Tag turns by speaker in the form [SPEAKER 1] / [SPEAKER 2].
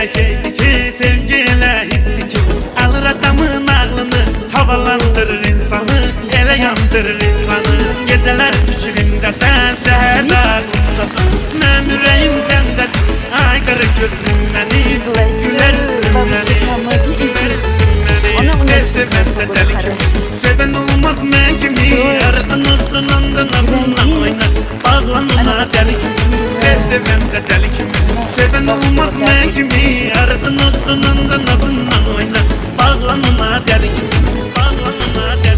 [SPEAKER 1] şeydi ki, sevgiyle histi ki, alır adamın ağlını, havalandırır insanı, ele yandırır insanı. Geceler fikrimde sen, seherdə aklımdasan, mənim ürəyim səndədir, aydırır gözüm mənim, gülər üzümləri, sevəndə dəli kimi, sevən olmaz mən kimi, aradan aslananda nazından oynar, bağlan ona dəli kimi, sevəndə dəli kimi, sevən olmaz mən kimi, aradan aslananda nazından oynar, bağlan ona dəli kimi, bağlan ona dəli kimi.